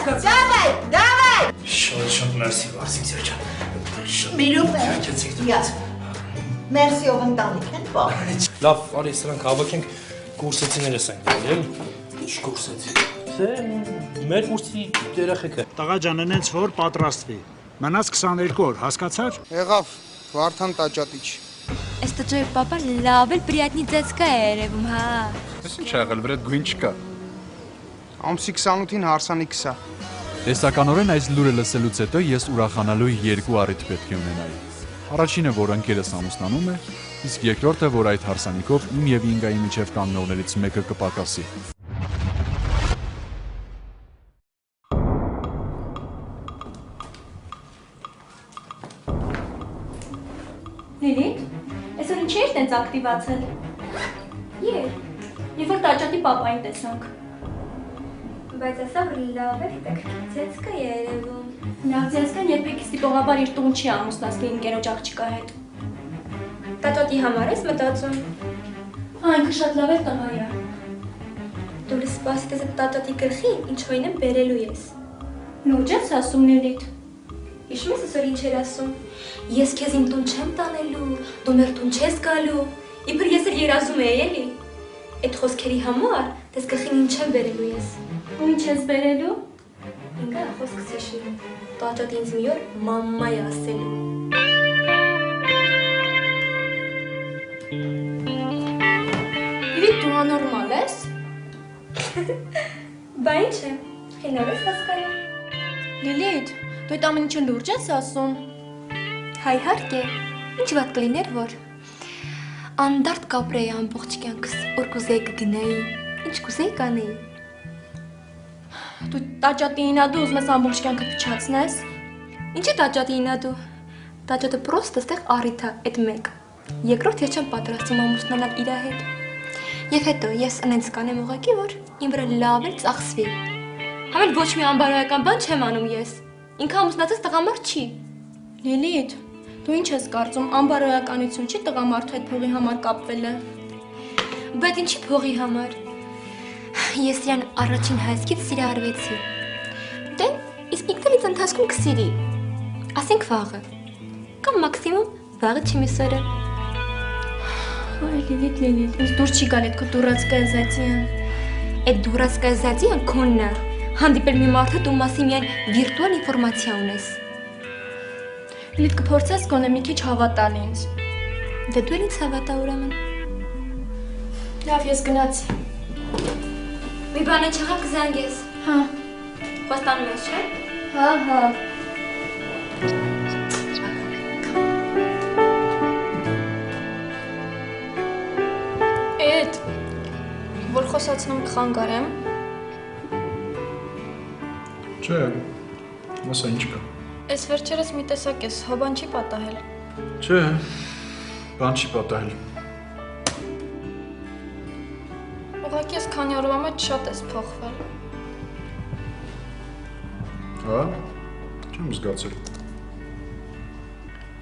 Давай! Շատ մերսի, Վարսիկ Սերջան։ Մի րոպե։ Մերսի ով ընտանիք են բան։ Լավ, արի սրանք հավաքենք կուրսեցիներս են գնել։ Ինչ կուրսեցի։ Մեր կուրսի երեխեքը։ Տղա ջան, նենց որ պատրաստվի։ Մնաց 22 օր, հասկացար։ Եղավ, Վարդան Տաճատիչ։ Այս տղայի պապա լավ էլ պրիատնի ծածկա է երևում, հա։ Ես ինչ եղել, վրա գույն չկա։ Ամսի 28-ին հարսանի 20։ Տեսականորեն այս լուրը լսելուց հետո ես ուրախանալու երկու առիթ պետք է ունենայի։ Առաջինը, որ ընկերս ամուսնանում է, իսկ երկրորդը, որ այդ հարսանիքով իմ եւ Ինգայի միջև կանգնողներից մեկը կպակասի։ Լիլիթ, այսօր ինչի էր տենց ակտիվացել։ Երբ որ Տաճատի պապային տեսանք։ Բայց ասա որ լավ է ծածկա է երևում։ Լավ ծածկան երբեք ստիպողաբար իր տուն չի ամուսնացնի ընկերոջ աղջիկա հետ։ Տաճատի համար ես մտածում։ Ինքը շատ լավ է տղա է։ Դու սպասի դες Տաճատի գլխի ինչոյին եմ բերելու ես։ Լուրջ ես ասում Լիլիթ։ Հիշում ես այսօր ինչ էր ասում։ Ես քեզ իմ տուն չեմ տանելու, դու մեր տուն չես գալու։ Իբր ես էլ երազում էի էլի։ Այդ խոսքերի համար դες գլխին ինչ եմ բերելու ես։ Ու ինչ ես բերելու։ Ինգա խոսքս հիշում։ Տաճատը ինձ մի օր մամմա է ասելու։ Լիլիթ, դու անորմալ ես։ Բա ինչ է։ Խինոր ես հասկանում։ Լիլիթ, դու այդ ամեն ինչը լուրջ ես ասում։ Հայհարկե, ինչ վատ կլիներ, որ անդարդ կապրեի ամբողջ կյանքս, որ կուզեի կգնեի, ինչ կուզեի կանեի։ Դու Տաճատի ինադու ուզում ես ամբողջ կյանքը փչացնես։ Ինչի Տաճատի ինադու։ Տաճատը պրոստը ստեղ առիթ է, այդ մեկ։ Երկրորդ ես չեմ պատրաստում ամուսնանալ իր հետ։ Եվ հետո ես անենց կանեմ ուղղակի, որ իմ վրա լավ էլ ծախսվի։ Համել ոչ մի անբարոյական բան չեմ անում ես։ Ինքը ամուսնացած տղամարդ չի։ Լիլիթ, դու ինչ ես կարծում, անբարոյականություն չի տղամարդու հետ փողի համար կապվելը։ Բայց ինչի փողի համար։ Ես իրան առաջին հայացքից սիրահարվեցի։ Դե, իսկ ինքնից ընթացքում կսիրի։ Ասենք վաղը։ Կամ մաքսիմում վաղը չմիսորը։ Այ Լիլիթ, ինձ դուր չի գալ այդ քո դուրացկա զացիան։ Այդ դուրացկա զացիան քոնն է։ Հանդիպել մի մարդը դու մասի միայն վիրտուալ ինֆորմացիա ունես։ Լիլիթ, կփորձես գոնե մի քիչ հավատալ ինձ։ Դե դու ինձ հավատա ուրեմն։ Լավ, ես գնացի։ Մի բան չեղավ կզանգես։ Հա։ Խոստանում ես, չէ՞։ Հա։ Էդ, որ խոսացնում կխանգարեմ։ Չէ, ասա ինչ կա։ Այս վերջերս մի տեսակ ես, հոբան չի պատահել։ Չէ, բան չի պատահել։ Ուղղակի ես քանի օրվա մեջ շատ ես փոխվել։ Հա, չեմ զգացել։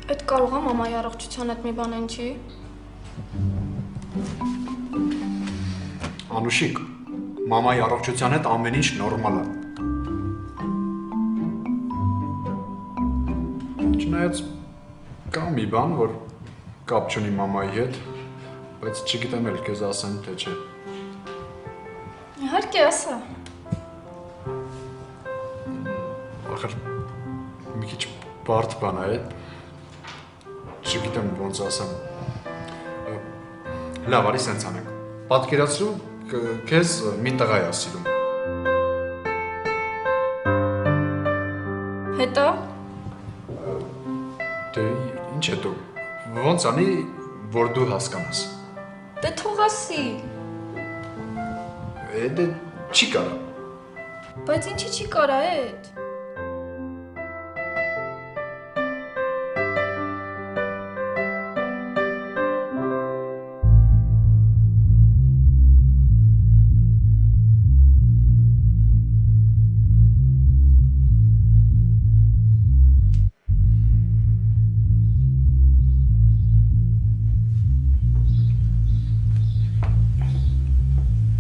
Այդ կարող է մամայի առողջության հետ մի բան են չի։ Անուշիկ, մամայի առողջության հետ ամեն ինչ նորմալ է։ Չնայած կա մի բան, որ կապ չունի մամայի հետ, բայց չգիտեմ էլ քեզ ասեմ, թե չէ։ Իհարկե, ասա։ Ախր մի քիչ բարդ բան է, չգիտեմ ոնց ասեմ։ Լավ, արի սենց անենք։ Պատկերացրու, քեզ մի տղա է սիրում։ Հետո Դե ինչ հետո։ Ոնց անի, որ դու հասկանաս։ դե թող ասի։ Դե չի կարա։ Բայց ինչի չի կարա այդ։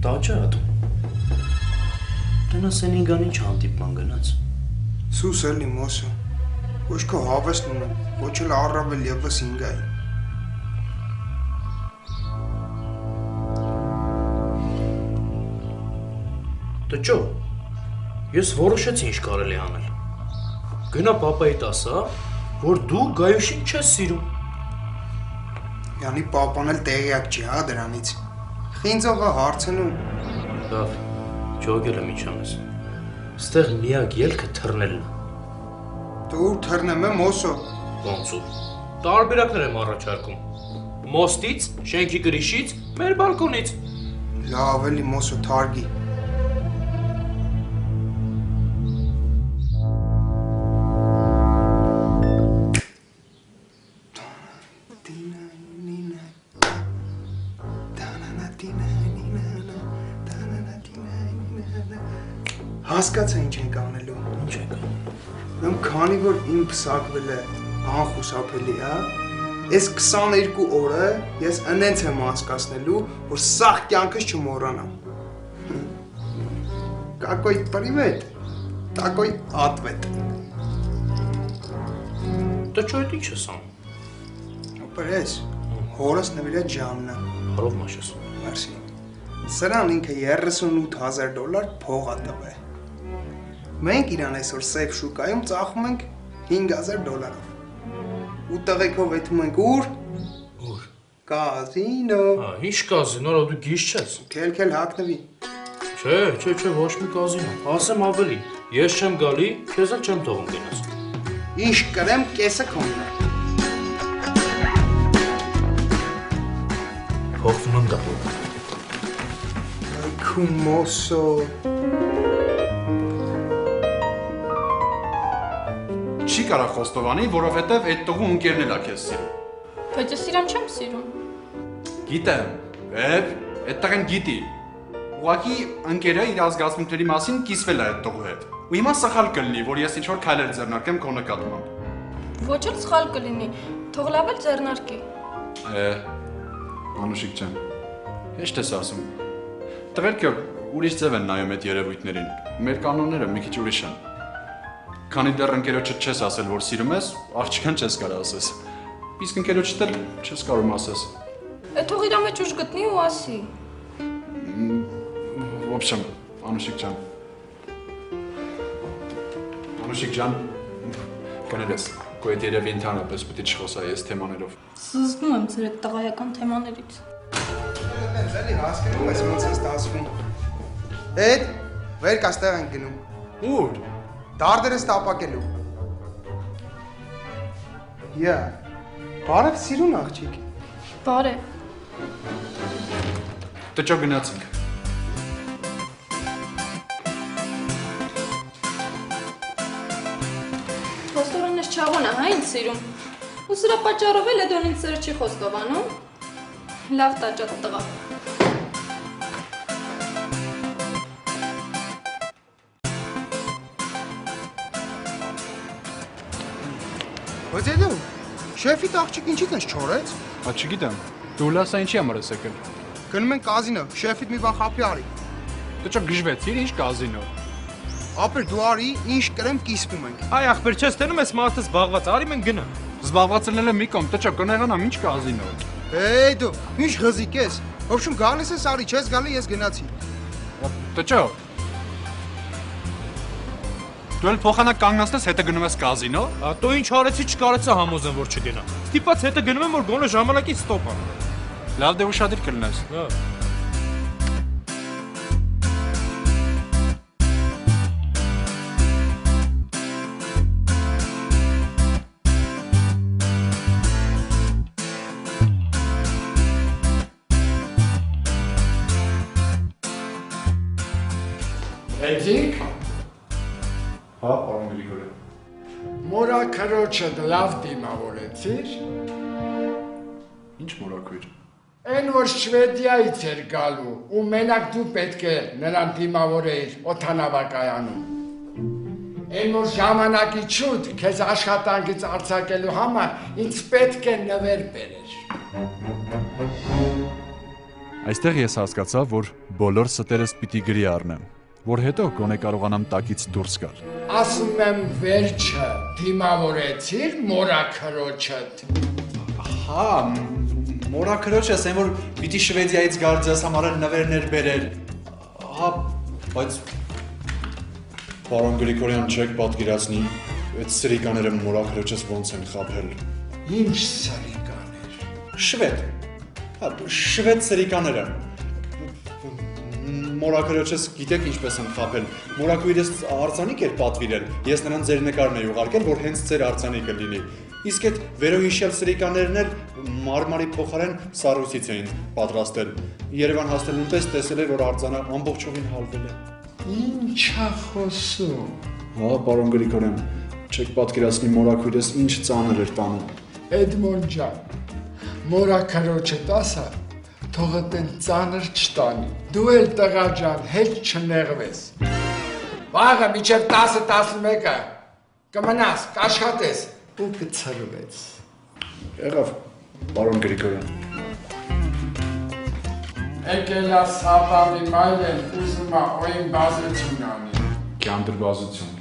Տաճատ։ Դա Քնա Սենիգան ինչ հանդիպման գնաց։ Սուս էլի մոսը։ Ոչ քո հավեսն ունեմ, ոչ էլ առավել եւս ինգայի։ Տճո, ես որոշեցի ինչ կարելի անել։ Գնա պապայիդ ասա, որ դու Գայուշին չես սիրում։ Յանի պապան էլ տեղյակ չի, հա դրանից։ Խինձողը հարցնում։ Լավ, ջոգել եմ ինչ անես։ Ստեղ միակ ելքը թռնելն է։ Դու թռնեմ եմ մոսո։ Ոնց ու։ Տարբերակներ եմ առաջարկում։ Մոստից, շենքի գրիշից, մեր բալկոնից։ Լավ էլի մոսո թարգի։ Հասկացա ինչ ենք անելու։ Ինչ եք անում։ Ուրեմն քանի որ իմ փսակվել է անխուսափելի, հա, այս 22 օրը ես ընենց եմ հասկացնելու, որ սաղ կյանքս չմոռանամ։ Какой привет, такой ответ։ Տճո, այդ ինչ ես անում։ Ապրես, հորս նվիրա ջանն է։ Հարով մաշես։ Մերսի։ Սրան ինքը $38000 փող ա տվել։ Մենք իրան այսօր սեփ շուկայում ծախում ենք $5000։ Ու տղեկով եթում ենք ուր։ Ուր։ Կազինո։ Ինչ կազինո, դու գիշ չես։ Քել հակնվի։ Չէ, ոչ մի կազինո։ Ասեմ ավելի, ես չեմ գալի, քեզ էլ չեմ թողում գնաս։ Ինչ կրեմ, կեսը քոնն է։ Փոխվում եմ դա։ Քումոսո։ Չի կարա խոստովանի, որովհետև այդ տղու ընկերն էլ է քեզ սիրում։ Բայց ես իրան չեմ սիրում։ Գիտեմ, այդ տղեն գիտի։ Ուղղակի ընկերը իր ազգացությունների մասին կիսվել է այդ տղու հետ։ Ու հիմա սխալ կլինի, որ ես ինչ-որ քայլեր ձեռնարկեմ քո նկատմամբ։ Ոչ էլ սխալ կլինի, թող լավ էլ ձեռնարկի։ Անուշիկ ջան, հեշտ ես ասում։ Տղերքը ուրիշ ձև են նայում այդ երևույթներին։ Մեր կանոնները մի քիչ ուրիշ են։ Քանի դեռ ընկերոջդ չես ասել, որ սիրում ես, աղջկան չես կարող ասես։ Իսկ ընկերոջդ էլ չես կարող ասես։ Թող իր մեջ ուժ գտնի ու ասի։ В общем, Անուշիկ ջան, կներես, քո հետ երևի ընդհանրապես պետք է չխոսայի այս թեմաներով։ Զզվում եմ ձեր այդ տղայական թեմաներից։ Էլի հասկանում ես ոնց ես տասվում։ Էդ վեր կաստեղ ենք գնում։ Ուր։ Դարդերս տապակելու։ Յա։ Բարև սիրուն աղջիկ։ Բարև։ Տճո գնացինք։ Խոստովանես չաղոն է, հա, ինձ սիրում։ Ու սրա պատճառով էլ Էդոն ինձ սերը չի խոստովանում։ Լավ տաճատ տղա։ Բայց Էդո, շեֆի աղջիկ ինչի տես չորեց։ Ա չգիտեմ։ Դու լասա ինչի համար ես եկել։ Գնում ենք կազինո, շեֆիդ մի բան խափի արի։ Տճո գժվեցիր, ինչ կազինո։ Ապեր դու արի, ինչ կրեմ կիսվում ենք։ Այ ախպեր, չես տենում ես մարդը զբաղված, արի մենք գնա։ Զբաղված ելնել եմ մի կողմ, տճո կներանամ, ինչ կազինո։ Էդո, ինչ ղզիկ ես։ Ոբշում գալիս ես արի, չես գալի ես գնացի։ Տճո։ Դու էլ փոխանակ կանգնացնես, հետը գնում ես կազինո։ Դու ինչ արեցի չկարեցա համոզեմ, որ չգնա։ Ստիպած հետը գնում եմ, որ գոնե ժամանակից ստոպ ան։ Լավ դե ուշադիր կլինես։ Լավ։ Էդիկ, Հա, պարոն Գրիգորը։ մորա քրոջդ լավ դիմավորեցիր, Ինչ մորաքույր։ այն որ Շվեդիայից էր գալու ու մենակ դու պետք է նրան դիմավորեիր օդանավակայանում։ Այն որ ժամանակի շուտ քեզ աշխատանքից արձակելու համար ինձ պետք է նվեր բերեր։ Այստեղ ես հասկացա, որ բոլոր ստերս պիտի գրի առնեմ։ որ հետո գոնե կարողանամ տակից դուրս գալ։ Ասում եմ վերջը դիմավորեցիր մորաքրոջդ։ Հա, մորաքրոջը ասեմ որ պիտի Շվեդիայից գար ձեզ համար նվերներ բերեր։ Հա, բայց պարոն Գրիգորյան չեք պատկերացնի, այդ սրիկաները մորաքրոջս ոնց են խաբել։ Ինչ սրիկաներ։ Շվեդ։ Հա, շվեդ սրիկաները։ Մորաքրոջս գիտեք ինչպես են խաբել։ Մորաքույրս արձանիկ էր պատվիրել։ Ես նրան ձեր նկարն էի ուղարկել, որ հենց ձեր արձանիկը լինի։ Իսկ այդ վերոհիշյալ սրիկաներն էլ մարմարի փոխարեն սառույցից էին պատրաստել։ Երևան հասնելուն պես տեսել է, որ արձանը ամբողջովին հալվել է։ Ինչ է խոսում։ Հա, պարոն Գրիգորյան, չեք պատկերացնի մորաքույրս ինչ ծանր էր տանում։ Էդմոն ջան, մորաքրոջդ ասա, թողդ էլ ծանր չտանի։ Դու էլ տղա ջան, հետ չնեղվես։ Վաղը մինչև 10-11-ը կմնաս, կաշխատես ու կցրվես։ Եղավ, պարոն Գրիգորյան։ Եկել է սապամի մայրեն ուզում է օին բազություն անի։ Կյանտրբազություն։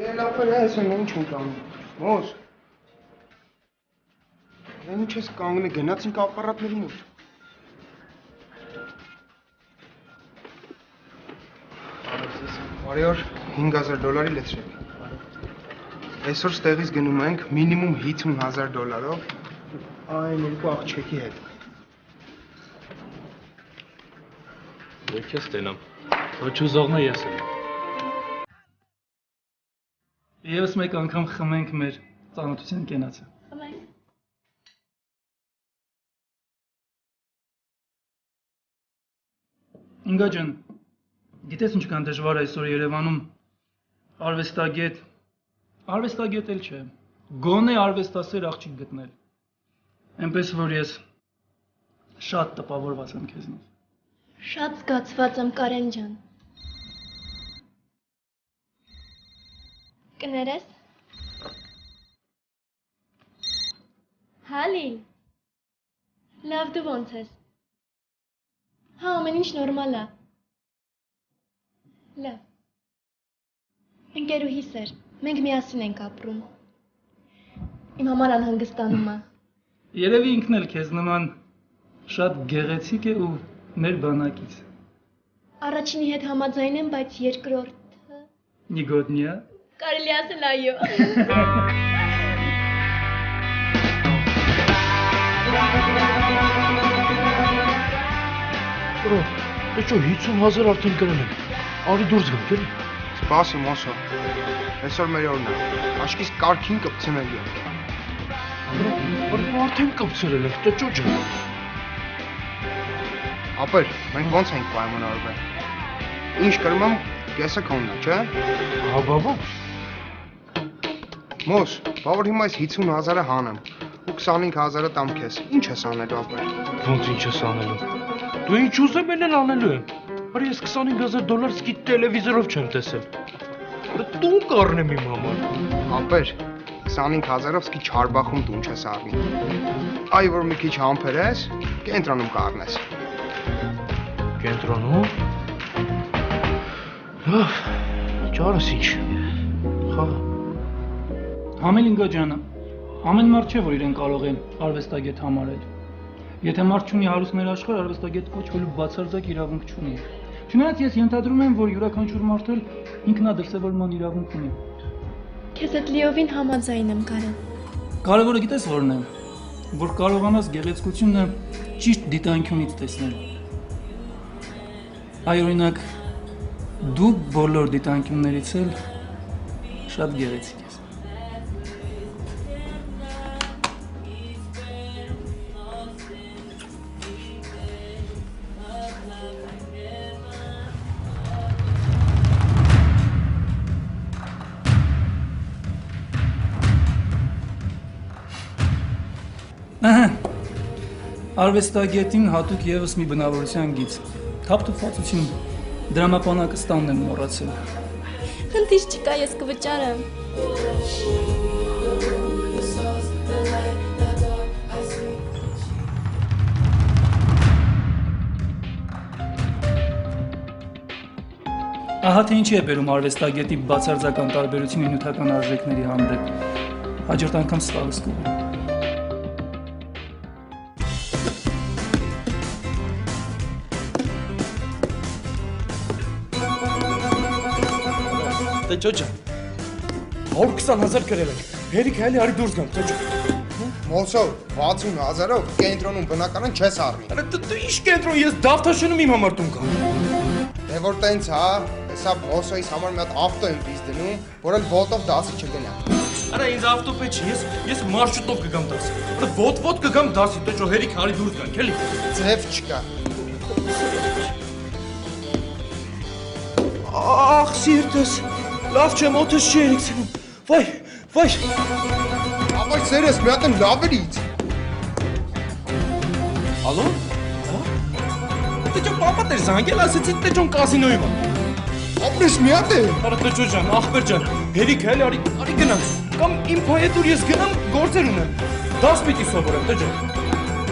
Լապերը այսօր ինչ են կանգնում։ Մոս։ Ինչ ես կանգնել, գնացինք ապարատների մոտ։ Բարի օր, $5,000 լեցրեք։ Այսօր ստեղից գնում ենք մինիմում $50,000-ով այն երկու աղջիկի հետ։ Եք ես տենամ, ոչ ուզողն է ես եմ։ Եվս մեկ անգամ խմենք մեր ծանոթության կենացը։ Խմենք։ Ինգա ջան, գիտես ինչքան դժվար է այսօր Երևանում արվեստագետ էլ չէ, գոնե արվեստասեր աղջիկ գտնել։ Էնպես որ ես շատ տպավորված եմ քեզնով։ Շատ զգացված եմ Կարեն ջան։ Կներես։ Հալի։ Լավ դու ոնց ես։ Հա, ամեն ինչ նորմալ է։ Լավ։ Ընկերուհիս էր, մենք միասին ենք ապրում։ Իմ համար անհանգստանում է։ Երևի ինքն էլ քեզ նման շատ գեղեցիկ է ու մեր բանակից։ Առաջինի հետ համաձայն եմ, բայց երկրորդը… Նիգոդնիա։ Կարելի ասել այո։ Բրո, դե ճո 50,000 արդեն կրել եմ։ Արի դուրս գանք, էլի։ Սպասի մոսո։ Այսօր մեր օրն է։ Աշկիս կարգին կպցնել եմ։ Բրո, արդեն կպցրել եք, դե ճո ջան։ Ապեր, մենք ոնց ենք պայմանավորվել։ Ինչ կրում եմ, կեսը քոնն է, չէ՞։ Հա, բաբա։ Մոս, բավար հիմա այս 50,000-ը հանեմ, ու 25,000-ը տամ քեզ, ինչ ես անելու ապեր։ Ոնց ինչ ես անելու։ Դու ինչ ուզեմ էլ անելու եմ։ Արի ես $25,000 սկի տելևիզորով չեմ տեսել։ Տուն կառնեմ իմ համար։ Ապեր, 25,000-ով սկի չարբախում տուն չես առնի։ Այ որ մի քիչ համբեր ես, կենտրոնում կառնես։ Կենտրոնում։ Լավ, ճարս ինչ։ Խաղ։ Համելինգա ջանը, ամեն մարդ չէ, որ իրեն կարող է արվեստագետ համարել։ Եթե մարդ չունի հարուստներ աշխարհ, արվեստագետ կոչվելու բացարձակ իրավունք չունի։ Չնայած ես ենթադրում եմ, որ յուրաքանչյուր մարդ էլ ինքնադրսևորման իրավունք ունի։ Քեզ հետ լիովին համաձայն եմ Կարեն։ Կարևորը գիտես որն է, որ կարողանաս գեղեցկությունը ճիշտ դիտանկյունից տեսնել։ Այ օրինակ, դու բոլոր դիտանկյուններից էլ շատ գեղեցիկ ես։ Արվեստագետին հատուկ եւս մի բնավորության գիծ։ Թափթփվածություն։ Դրամապանակը ստանն եմ մոռացել։ Խնդիր չկա, ես կվճարեմ։ Ահա թե ինչի է բերում արվեստագետի բացարձական տարբերությունը նյութական արժեքների հանդեպ։ Հաջորդ անգամ սխալս կուղի։ Տեչո ջան, 120,000 գրել ենք, հերիք հելի արի դուրս գանք, տեչո։ Մոսո 60,000-ով կենտրոնում բնականon չես առնի։ Արա դու ինչ կենտրոն, ես դավթաշենում իմ համար տուն կամ։ Դե որ տենց հա, հեսա Մոսոյից համար մի հատ ավտո եմ պիս դնում, որ էլ ոտով դասի չգնա։ Արա ինձ ավտոպե չի, ես մարշրուտով կգամ դասի։ Արա ոտ կգամ դասի, տեչո հերիք արի դուրս գանք, էլի։ Ձև չկա։ Ախ, սիրտս, լավ չեմ, օդս չի երիքցնում, վայ։ Ապայ սերես, մի հատ եմ լավերից։ Ալո, տեչո պապատ էր զանգել, ասեցի տեչոն կազինոյի վա։ Ապրես մի հատ է։ Արա տեչո ջան, ախպեր ջան, հերիք հելի արի գնանք, կամ իմ փայետուր ես գնամ գործեր ունեմ, դաս պիտի սովորեմ, տեչո։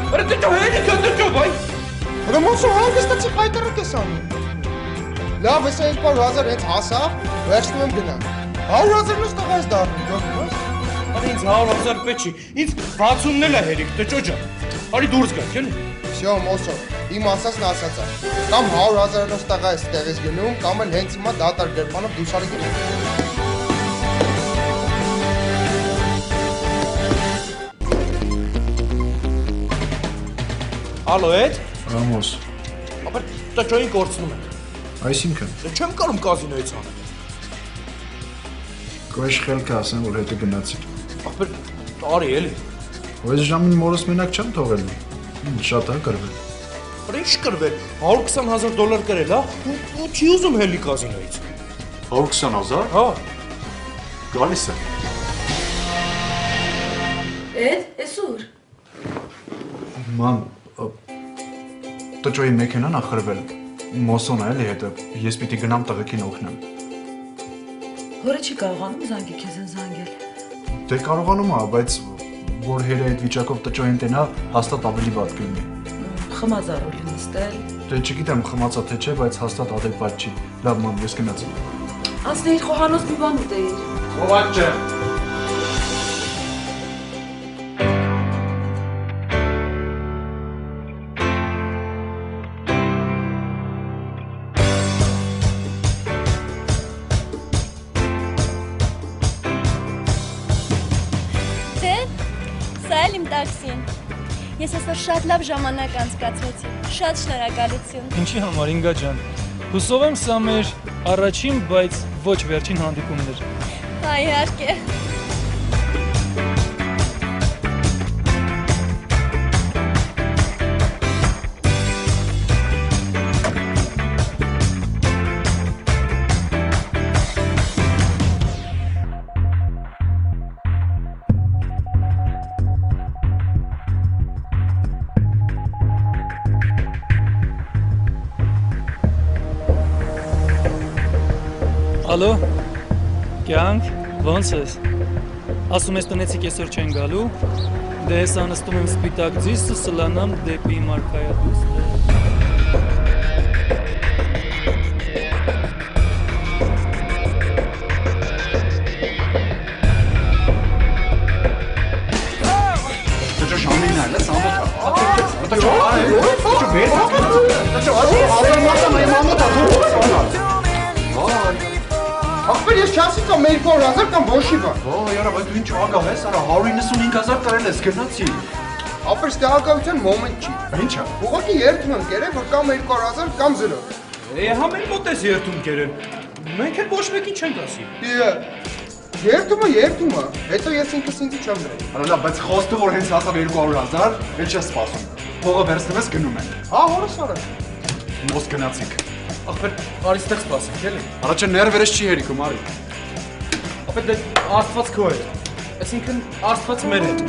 Արա տեչո հերիք է, տեչո, վայ։ Արա Մոսո հանգստացի հայտարակ ես անում։ Լավ, հեսա 200,000 հենց հասավ, վերջնում եմ գնամ։ 100,000 նույս տղա ես դառնում, գոհ։ Արա ինձ 100,000 պետք չի, ինձ 60-ն էլ է հերիք, տեչո ջան, արի դուրս գանք, էլի։ Всё, Մոսո, իմ ասածն ասած է։ Կամ 100,000-նոց տղա ես տեղից գնում, կամ էլ հենց հիմա դատար գրպանով դուրս արի գնում։ Ալո, էդ։ Ռամոս, Ապա տեչոին կորցնում ենք։ այսինքն Չեմ կարում կազինոյից անել։ Գոյ խելքը ասեմ, որ հետը գնացի։ Ապեր արի էլի։ Այս ժամին մորս մենակ չեմ թողելու։ Շատ է կրվել։ Բայց ինչ կրվել, 120,000 կրել, հա, ու չի ուզում հելի կազինոյից։ 120,000։ Հա։ Գալիս է։ Էդ, էսուր։ Ման, տոջոյի մեքենան ախրվել։ Մոսոն է էլի հետը, ես պիտի գնամ տղեկին օգնեմ։ Հորը չի կարողանում զանգի քեզ են զանգել։ Դե կարողանում է, բայց որ հերը այդ վիճակով տճոյին տենա, հաստատ ավելի վատ կլինի։ Խմածառու լինստել։ Դե չգիտեմ խմացա թե չէ, բայց հաստատ ադեկվատ չի։ Լավ ման, ես գնացի։ Անցնեիր խոհանոց մի բան ուտեիր։ Ո՞վ չէ։ Ես այսօր շատ լավ ժամանակ անցկացրեցի, շատ շնորհակալություն։ Ինչի համար Ինգա ջան։ Հուսով եմ սա մեր առաջին, բայց ոչ վերջին հանդիպումն էր։ Հա, իհարկե։ Ալո, կյանք, ոնց ես, ասում ես տնեցիք այսօր չեն գալու, դե ես անստում եմ սպիտակ ձիսը սլանամ դեպի Մարկայադուստը։ Տոջո շամին այլ ես ամոթա։ Տոջո արե, տոջո բեր։ Տոջո արե մատա մայ մամոթա դու։ Ապեր ես չասի կամ 200,000 կամ ոչի բան։ Ոյ, արա, բայց դու ինչ ագահ ես, արա 195,000 կրել ես, գնացի։ Ապեր ստեղակայության մոմենտ չի։ Ինչա։ Ուղղակի երթում եմ կերել, որ կամ 200,000 կամ 0։ Համեն մոտ ես երթում կերել։ Մենք էլ ոչ մեկին չենք ասի։ Երթումը, հետո ես ինքս ինձ չեմ դրել։ Արա լավ, բայց խոսքը որ հենց հասավ 200,000, էլ չես սպասում։ Փողը վերցնում ես գնում ենք։ Հա, հորս արա։ Մոս գնացինք։ Ախպեր, արի ստեղ սպասենք, էլի։ Առաջ ներվերես չի հերիքում, արի։ Ապեր դե Աստված քո հետ։ Այսինքն Աստված մեր հետ։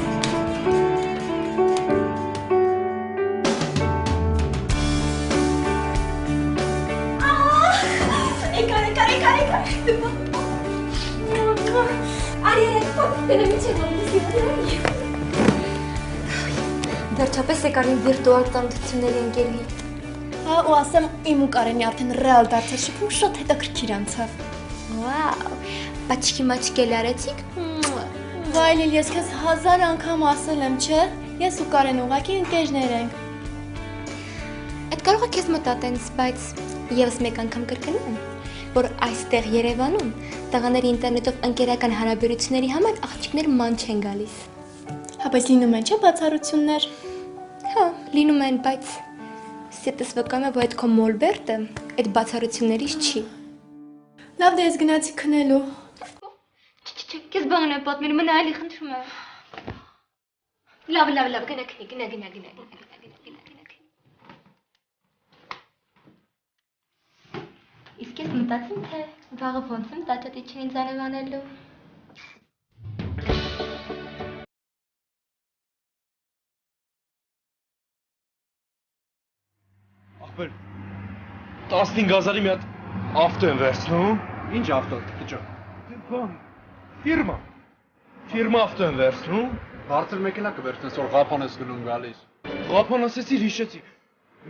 Վերջապես եկար իմ վիրտուալ ծանոթությունների ընկելի։ Հա, ու ասեմ իմ ու Կարենի արդեն ռեալ դարձած շփում շատ հետաքրքիր անցավ։ Վաու, բաչքի-մաչկել արեցիք։ Վայլիլ, ես քեզ 1000 անգամ ասել եմ, չէ՞։ Ես ու Կարեն ուղղակի ընկերներ ենք։ Այդ կարող է քեզ մտածես, բայց եւս մեկ անգամ կրկնում եմ, որ այստեղ Երևանում տղաների ինտերնետով ընկերական հարաբերությունների համար աղջիկներ ման չեն գալիս։ Հա, բայց լինում են, չէ՞, բացառություններ։ Հա, լինում են, բայց սետս վկայում է, որ այդ քո մոլբերտը այդ բացառություններից չի։ Լավ, դե ես գնացի քնելու։ Չէ, քեզ բանն եմ պատմել, մնա էլի խնդրում եմ։ Լավ, գնա քնի, գնա։ Իսկ ես մտածում թե վաղը ոնց եմ տաճատիչին ինձ անևանելու։ Ախպեր, 15,000-ի մի հատ ավտո են վերցնում։ Ինչ ավտո, տճո։ Բան, ֆիրմա ավտո են վերցնում։ Բարձր մեքենա կվերցնես, որ ղափան ես գնում գալիս։ Ղափան ասեցիր, հիշեցի։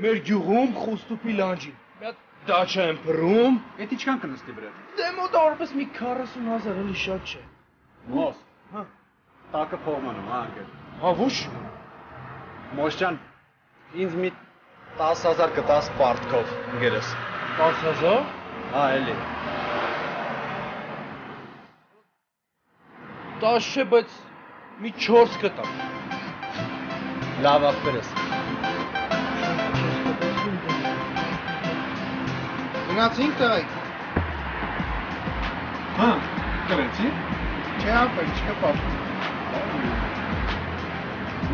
Մեր գյուղում Խուստուպի լանջին մի հատ դաչա են փռում։ Էդ ինչքան կնստի վրա։ Դե մոտավորապես մի 40,000 էլի շատ չէ։ Մոս։ Հա։ Տակը փողմանում, հա անգել։ Հա ոչ։ Մոշջան, ինձ մի 10,000 կտաս պարտքով ընկերս։ 10,000։ Հա, էլի։ 10 չէ, բայց մի 4 կտամ։ Լավ ախպերս։ Գնացինք տղայք։ Հա, կրեցի։ Չէ, ապա, չկպավ։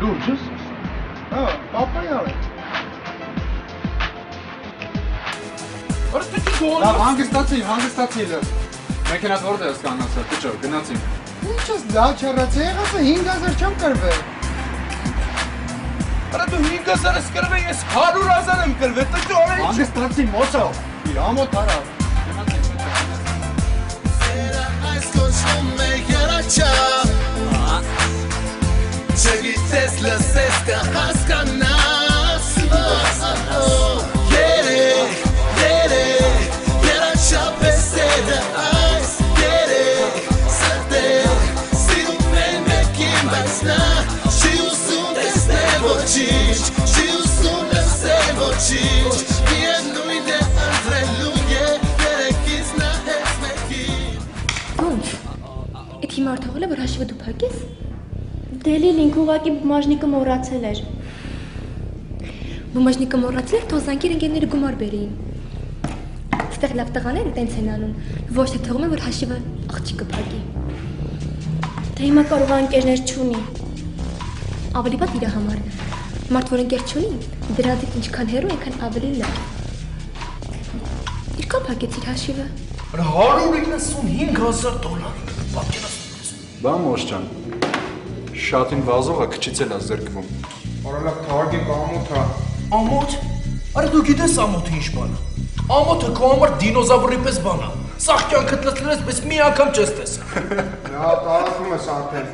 Լուրջ ես։ Հա, պապայի արեք։ Լավ, հանգստացի լավ։ Մեքենատ որտե ես կանացա, տճո, գնացինք։ Ինչ ես լավ չարացի, եղած է 5,000 չեմ կրվել։ Արա դու 5,000 ես կրվել, ես 100,000 եմ կրվել, տճո, արա ինչ։ Հանգստացի մոսո, իր ամոթ արա։ Այս կոչվում է երաչա, չգիտես լսես կհասկանաս, երաչա պեսերը այս երեք, սրտեր, սիրում են մեկին, բայց նա չի ուզում տեսնել ոչինչ, չի ուզում լսել ոչինչ, միևնույն է ընտրելու երեքից նա հետ մեկին։ Ոնց, էդ հիմա արդողել է, որ հաշիվը դու փակես։ Դելի լինք ուղղակի բումաժնիկը մոռացել էր։ Բումաժնիկը մոռացել էր, թող զանգեր ընկերները գումար բերեին։ Ստեղ լավ տղաները տենց են անում, ոչ թե թողում են, որ հաշիվը աղջիկը փակի։ Դե հիմա կարող է ընկերներ չունի։ Ավելի վատ իր համար։ Մարդ որ ընկեր չունի, դրանից ինչքան հեռու այնքան ավելի լավ։ Ինչքան փակեցիր հաշիվը։ $195,000 պատկերացնում։ Բա Մոշջան, շատին վազողը քչից էլ է զրկվում։ Արա լավ, թարգեք ամոթա։ Ամոթ։ Արա դու գիտես ամոթը ինչ բան է։ Ամոթը քո համար դինոզավրի պես բան է։ Սաղ կյանքդ լցրես, բայց մի անգամ չես տեսա։ Նա տարածում ես արդեն։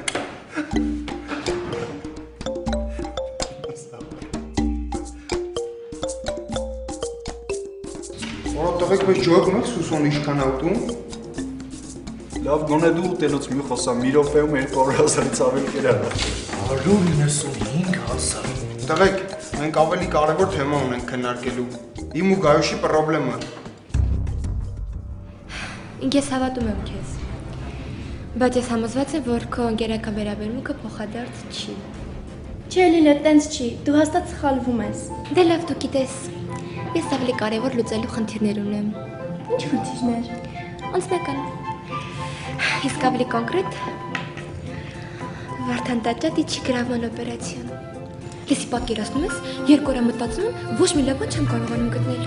Արա տղեկ պես ջոյգում եք Սուսոն ինչքան ավտում։ Լավ գոնե դու ուտելուց մի խոսա, մի րոպեում 200,000-ից ավել կերար։ 195,000։ Տղեկ, մենք ավելի կարևոր թեմա ունենք քննարկելու։ Իմ ու Գայոշի պրոբլեմը։ Ես հավատում եմ քեզ։ Բայց ես համոզված եմ, որ քո ընկերական վերաբերմունքը փոխադարձ չի։ Չէ, Լիլա, տենց չի։ Դու հաստատ սխալվում ես։ Դե լավ, դու գիտես, ես ավելի կարևոր լուծելու խնդիրներ ունեմ։ Ինչ խնդիրներ։ Անձնական։ Իսկ ավելի կոնկրետ Վարդան տաճատիչի գրավման օպերացիան։ Լեսի պատկերացնում ես, 2 օր մտածում եմ, ոչ մի լավ բան չեմ կարողանում գտնել։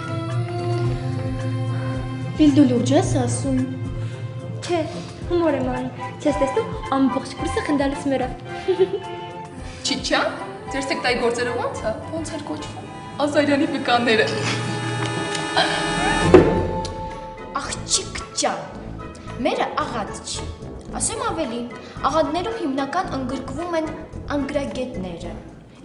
Վիլ դու լուրջ ես ասում։ Չէ, հումոր եմ անում։ Չես տեսնում, ամբողջ կուրսը խնդալուց մերավ։ Չիչան, ձեր սեկտայի գործերը ո՞նց է։ Ո՞նց էր կոչվում։ Ազարյանի վկանները։ Աղջիկ Ջան, մերը աղաց չի։ Ասեմ ավելի, աղանդներում հիմնական ընդգրկվում են անգրագետները։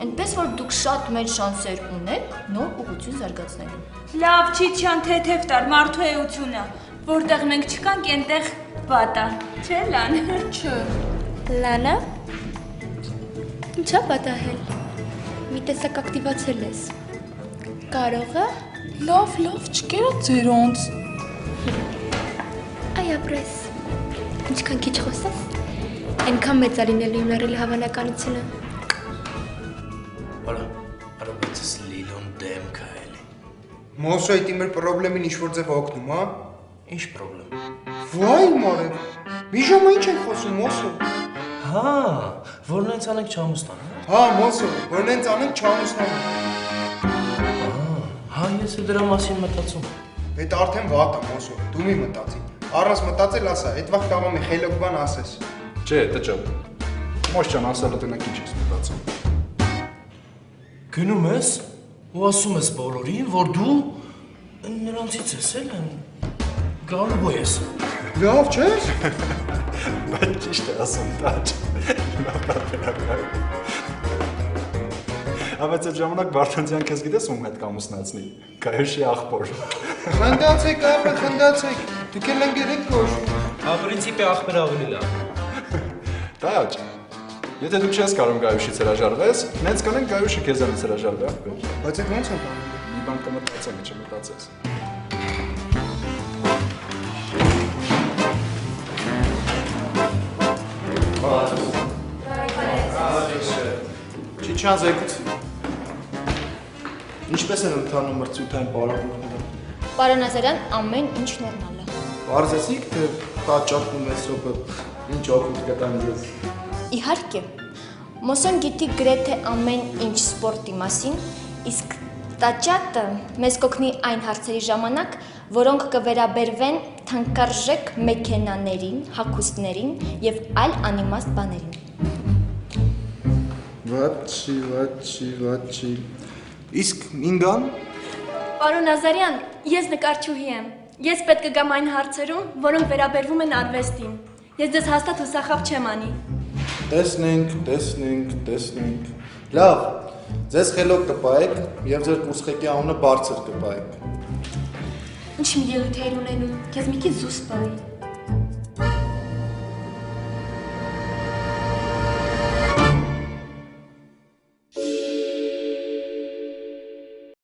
Այնպես որ դուք շատ մեծ շանսեր ունեք նոր ուղղություն զարգացնելու։ Լավ չի չան թեթև տար մարդու էությունը, որտեղ մենք չկանք, այնտեղ պատա, չէ լան։ Չէ։ Լանա։ Ինչա պատահել։ Մի տեսակ ակտիվացել ես։ Կարող է։ Լավ, չկերա ձերոնց։ Այ ապրես։ Ինչքան քիչ խոսես, այնքան մեծ է լինելու իմ լարել հավանականությունը։ Արա բայց ես լիլոն դեմք է էլի։ Մոսո այդ իմեր պրոբլեմին ինչ-որ ձև օգնում, հա։ Ինչ պրոբլեմ։ Վայ մարև, մի ժամը ինչ ենք խոսում, Մոսո։ Հա, որն ենք անենք չամուսնան, հա, Մոսո, որն ենք անենք չամուսնան։ Հա, ես է դրա մասին մտածում։ Այդ արդեն վատ է, Մոսո, դու մի մտածի։ Առանց մտածել ասա, այդ վաղ կարող մի խելոք բան ասես։ Չէ, տճա։ Մոս ջան, ասելը տնակ ինչ ես մտածում։ Գնում ես ու ասում ես բոլորին, որ դու նրանցից ես էլ գալու ես։ Լավ չես։ Բայց ճիշտ է ասում, տաճ։ Բայց այդ ժամանակ Վարդանցյան քեզ գիտես ում հետ կամուսնացնի։ Գայոշի աղբոր։ Խնդացեք, ապա խնդացեք։ Դուք էլ ընկերեք գոշ։ Հա, պրինցիպի աղբեր ավելի լավ։ Տաճ։ Եթե դու չես կարող Գայոշից հրաժարվես, նենց կանենք Գայոշը քեզանից հրաժարվի աղբեր։ Բայց այդ ո՞նց է բանը։ Մի բան կմտածեմ, չմտածես։ Չիչյան զեկուց։ Ինչպես են ընթանում մրցութային պարապմունքները։ Պարոն Ազարյան, ամեն ինչ նորմալ է։ Պարզեցիք, թե տաճատն ու Մեսրոպը ինչ օգուտ կտան ձեզ։ Իհարկե, Մոսոն գիտի գրեթե ամեն ինչ սպորտի մասին, իսկ տաճատը մեզ կօգնի այն հարցերի ժամանակ, որոնք կվերաբերվեն թանկարժեք մեքենաներին, հագուստներին և այլ անիմաստ բաներին։ Վատ չի։ Իսկ ինգան։ Պարոն Ազարյան, ես նկարչուհի եմ։ Ես պետք է գամ այն հարցերում, որոնք վերաբերվում են արվեստին։ Ես ձեզ հաստատ հուսախաբ չեմ անի։ Տեսնենք։ Լավ, ձեզ խելոք կպայեք և ձեր կուրսխեկի անունը բարձր կպայեք։ Ինչ մի ելույթ էիր ունենում, քեզ մի քիչ զուսպ բայի։